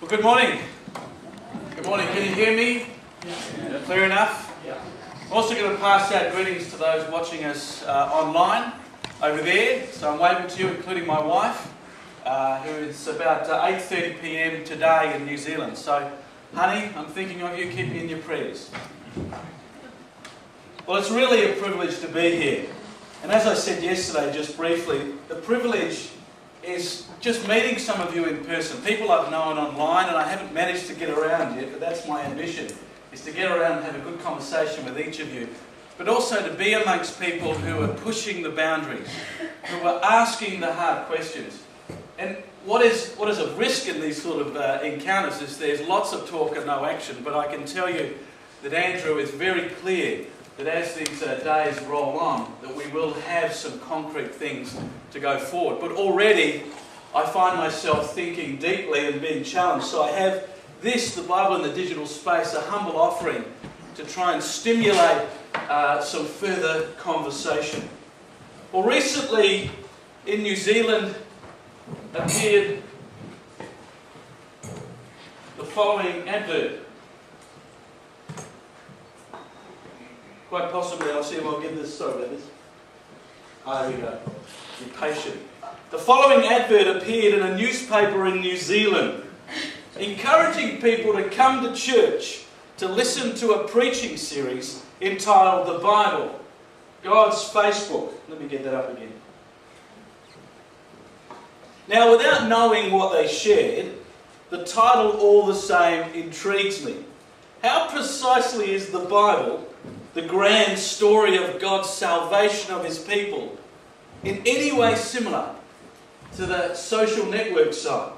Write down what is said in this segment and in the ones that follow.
Good morning. Good morning. Can you hear me? Yeah. Clear enough? Yeah. I'm also going to pass out greetings to those watching us online over there. So I'm waving to you, including my wife, who is about 8:30 p.m. today in New Zealand. So, honey, I'm thinking of you. Keep me in your prayers. Well, it's really a privilege to be here. And as I said yesterday, just briefly, the privilege is just meeting some of you in person. People I've known online, and I haven't managed to get around yet, but that's my ambition, is to get around and have a good conversation with each of you. But also to be amongst people who are pushing the boundaries, who are asking the hard questions. And what is a risk in these sort of encounters is there's lots of talk and no action, but I can tell you that Andrew is very clear that as these days roll on, that we will have some concrete things to go forward. But already, I find myself thinking deeply and being challenged. So I have this, the Bible in the digital space, a humble offering to try and stimulate some further conversation. Well, recently in New Zealand appeared the following advert. Quite possibly, I'll see if I'll get this. Sorry about this. There we go. Be patient. The following advert appeared in a newspaper in New Zealand, encouraging people to come to church to listen to a preaching series entitled The Bible, God's Facebook. Let me get that up again. Now, without knowing what they shared, the title all the same intrigues me. How precisely is the Bible, the grand story of God's salvation of His people, in any way similar to the social network side?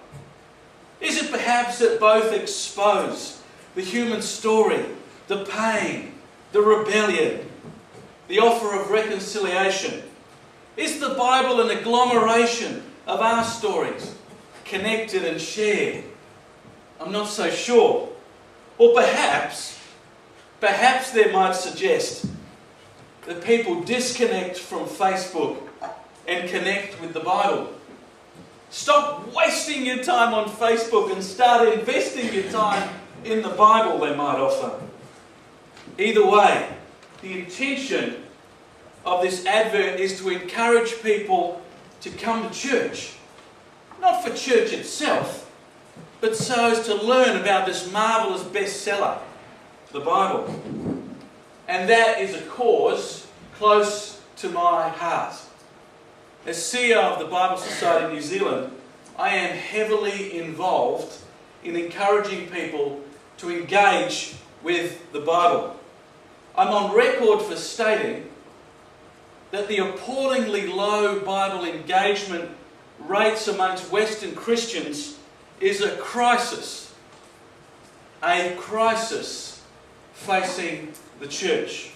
Is it perhaps that both expose the human story, the pain, the rebellion, the offer of reconciliation? Is the Bible an agglomeration of our stories, connected and shared? I'm not so sure. Or perhaps they might suggest that people disconnect from Facebook and connect with the Bible. Stop wasting your time on Facebook and start investing your time in the Bible, they might offer. Either way, the intention of this advert is to encourage people to come to church. Not for church itself, but so as to learn about this marvellous bestseller, the Bible. And that is a cause close to my heart. As CEO of the Bible Society New Zealand, I am heavily involved in encouraging people to engage with the Bible. I'm on record for stating that the appallingly low Bible engagement rates amongst Western Christians is a crisis. A crisis facing the church.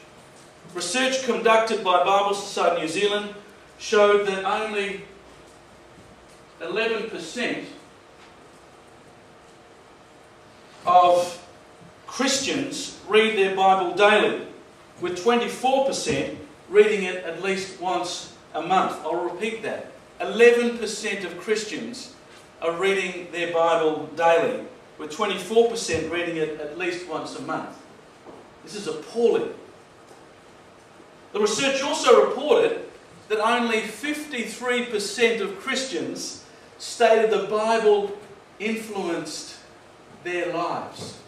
Research conducted by Bible Society New Zealand showed that only 11% of Christians read their Bible daily, with 24% reading it at least once a month. I'll repeat that. 11% of Christians are reading their Bible daily, with 24% reading it at least once a month. This is appalling. The research also reported that only 53% of Christians stated the Bible influenced their lives.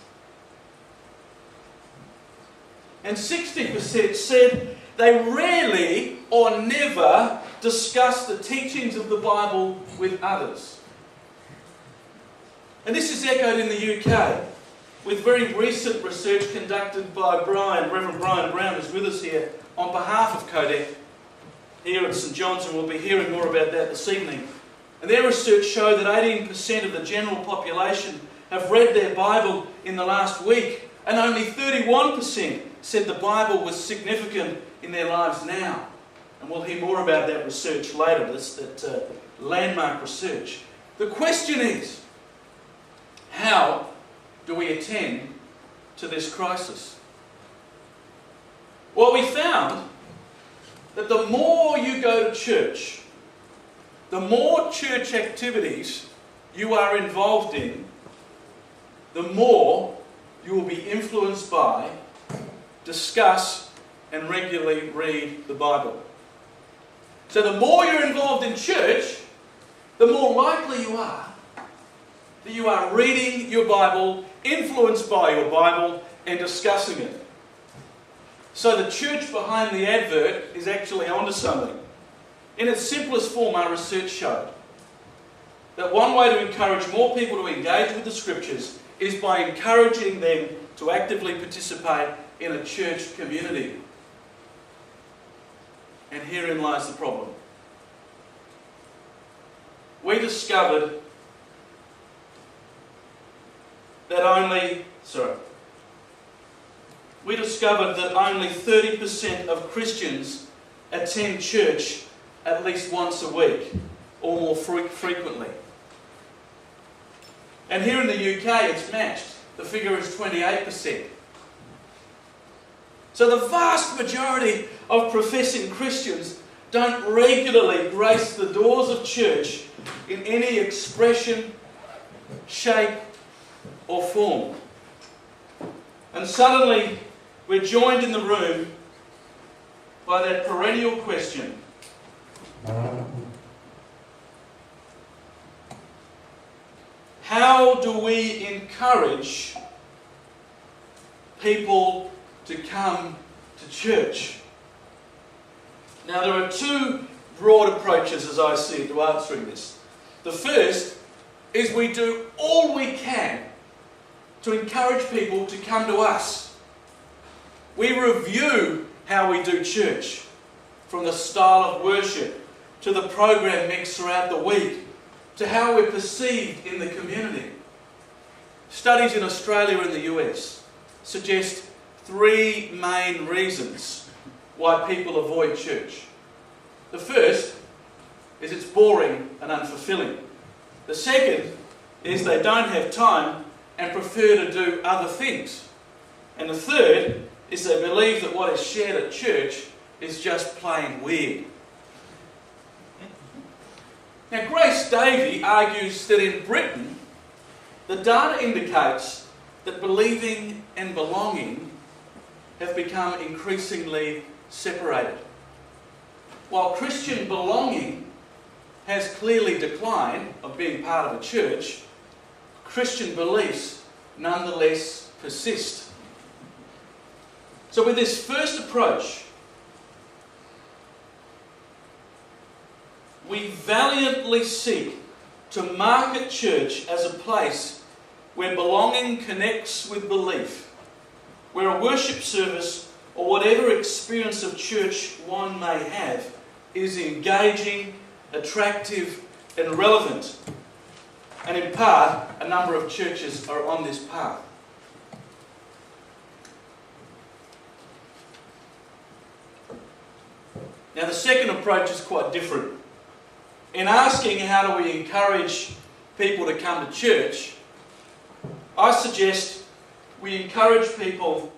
And 60% said they rarely or never discuss the teachings of the Bible with others. And this is echoed in the UK with very recent research conducted by Reverend Brian Brown, who's with us here on behalf of Codec here at St John's, and we'll be hearing more about that this evening. And their research showed that 18% of the general population have read their Bible in the last week, and only 31% said the Bible was significant in their lives now. And we'll hear more about that research later, that landmark research. The question is, how do we attend to this crisis? Well, we found that the more you go to church, the more church activities you are involved in, the more you will be influenced by, discuss, and regularly read the Bible. So the more you're involved in church, the more likely you are that you are reading your Bible, influenced by your Bible, and discussing it. So the church behind the advert is actually onto something. In its simplest form, our research showed that one way to encourage more people to engage with the Scriptures is by encouraging them to actively participate in a church community. And herein lies the problem. We discovered that only 30% of Christians attend church at least once a week or more frequently. And here in the UK it's matched. The figure is 28%. So the vast majority of professing Christians don't regularly grace the doors of church in any expression, shape, or form. And suddenly we're joined in the room by that perennial question: how do we encourage people to come to church? Now, there are two broad approaches, as I see it, to answering this. The first is we do all we can to encourage people to come to us. We review how we do church, from the style of worship to the program mix throughout the week, to how we're perceived in the community. Studies in Australia and the US suggest three main reasons why people avoid church. The first is it's boring and unfulfilling. The second is they don't have time and prefer to do other things. And the third is they believe that what is shared at church is just plain weird. Now, Grace Davey argues that in Britain, the data indicates that believing and belonging have become increasingly separated. While Christian belonging has clearly declined of being part of a church, Christian beliefs nonetheless persist. So with this first approach, we valiantly seek to market church as a place where belonging connects with belief, where a worship service or whatever experience of church one may have is engaging, attractive, and relevant. And in part, a number of churches are on this path. Now, the second approach is quite different. In asking how do we encourage people to come to church, I suggest we encourage people